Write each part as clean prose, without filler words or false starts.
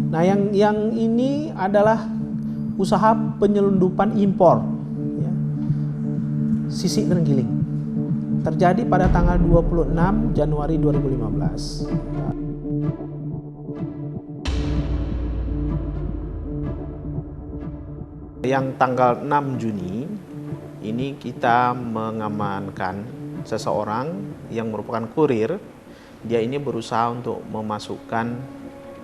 Nah, yang ini adalah usaha penyelundupan impor ya, sisik terenggiling. Terjadi pada tanggal 26 Januari 2015. Yang tanggal 6 Juni ini kita mengamankan seseorang yang merupakan kurir. Dia ini berusaha untuk memasukkan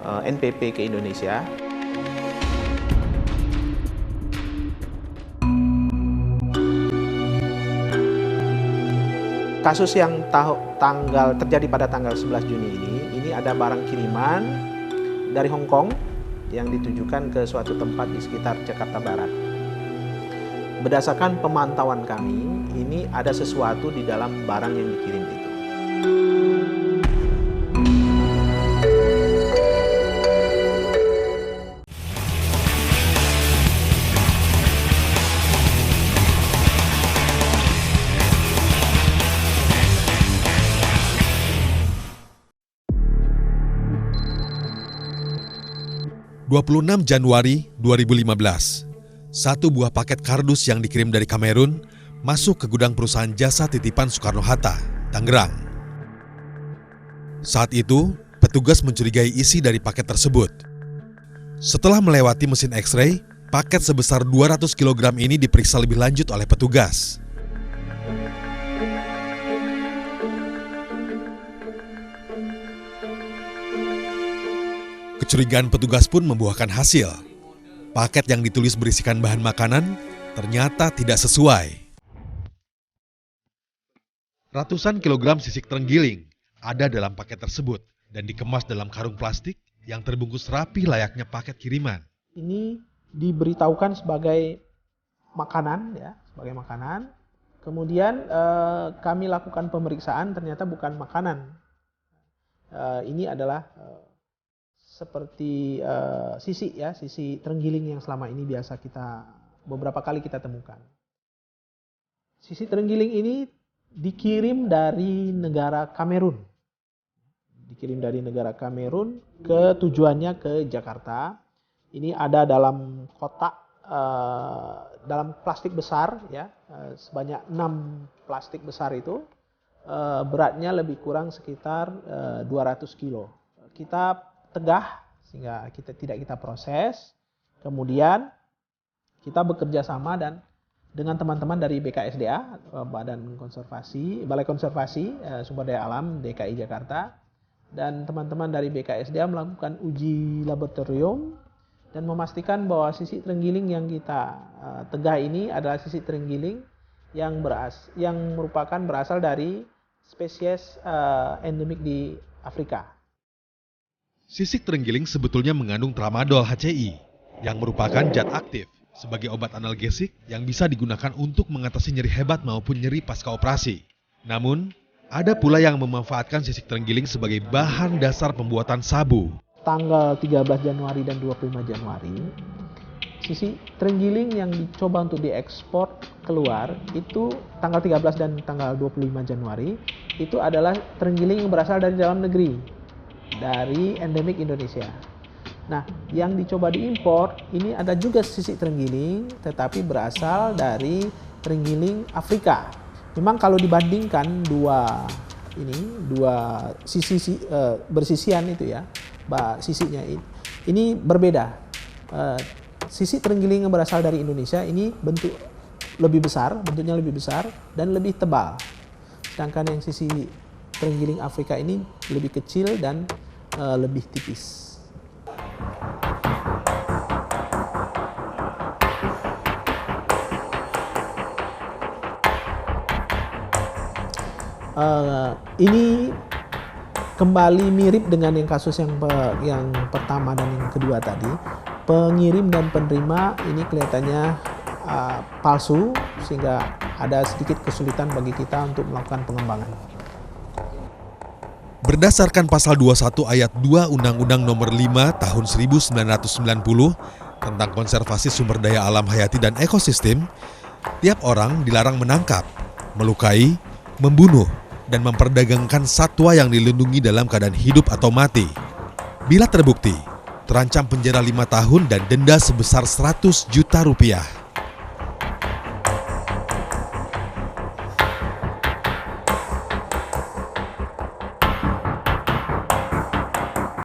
NPP ke Indonesia. Kasus yang terjadi pada tanggal 11 Juni ini ada barang kiriman dari Hong Kong yang ditujukan ke suatu tempat di sekitar Jakarta Barat. Berdasarkan pemantauan kami, ini ada sesuatu di dalam barang yang dikirim itu. (26 Januari 2015), satu buah paket kardus yang dikirim dari Kamerun masuk ke gudang perusahaan jasa titipan Soekarno-Hatta, Tangerang. Saat itu, petugas mencurigai isi dari paket tersebut. Setelah melewati mesin X-ray, paket sebesar 200 kg ini diperiksa lebih lanjut oleh petugas. Kecurigaan petugas pun membuahkan hasil. Paket yang ditulis berisikan bahan makanan ternyata tidak sesuai. Ratusan kilogram sisik terenggiling ada dalam paket tersebut dan dikemas dalam karung plastik yang terbungkus rapi layaknya paket kiriman. Ini diberitahukan sebagai makanan, ya, sebagai makanan. Kemudian kami lakukan pemeriksaan, ternyata bukan makanan. Ini adalah seperti sisik, ya, sisik terenggiling yang selama ini biasa beberapa kali kita temukan. Sisik terenggiling ini dikirim dari negara Kamerun. Tujuannya ke Jakarta. Ini ada dalam kotak, dalam plastik besar, ya, sebanyak 6 plastik besar itu. Beratnya lebih kurang sekitar 200 kilo. Kita tegah sehingga tidak kita proses. Kemudian kita bekerja sama dengan teman-teman dari BKSDA, Balai Konservasi Sumber Daya Alam DKI Jakarta, dan teman-teman dari BKSDA melakukan uji laboratorium dan memastikan bahwa sisik terenggiling yang kita tegah ini adalah sisik terenggiling yang merupakan berasal dari spesies endemik di Afrika. Sisik terenggiling sebetulnya mengandung tramadol HCI yang merupakan zat aktif sebagai obat analgesik yang bisa digunakan untuk mengatasi nyeri hebat maupun nyeri pasca operasi. Namun, ada pula yang memanfaatkan sisik terenggiling sebagai bahan dasar pembuatan sabu. Tanggal 13 Januari dan 25 Januari, sisik terenggiling yang dicoba untuk diekspor keluar itu tanggal 13 dan tanggal 25 Januari itu adalah terenggiling yang berasal dari dalam negeri, dari endemik Indonesia. Nah, yang dicoba diimpor ini ada juga sisik terenggiling, tetapi berasal dari terenggiling Afrika. Memang kalau dibandingkan dua sisi bersisian itu, ya, sisiknya ini berbeda. Sisik terenggiling yang berasal dari Indonesia ini bentuknya lebih besar dan lebih tebal. Sedangkan yang sisik terenggiling Afrika ini lebih kecil dan lebih tipis. Ini kembali mirip dengan yang kasus yang pertama dan yang kedua tadi. Pengirim dan penerima ini kelihatannya palsu, sehingga ada sedikit kesulitan bagi kita untuk melakukan pengembangan. Berdasarkan pasal 21 ayat 2 Undang-Undang Nomor 5 Tahun 1990 tentang konservasi sumber daya alam hayati dan ekosistem, tiap orang dilarang menangkap, melukai, membunuh, dan memperdagangkan satwa yang dilindungi dalam keadaan hidup atau mati. Bila terbukti, terancam penjara 5 tahun dan denda sebesar 100 juta rupiah.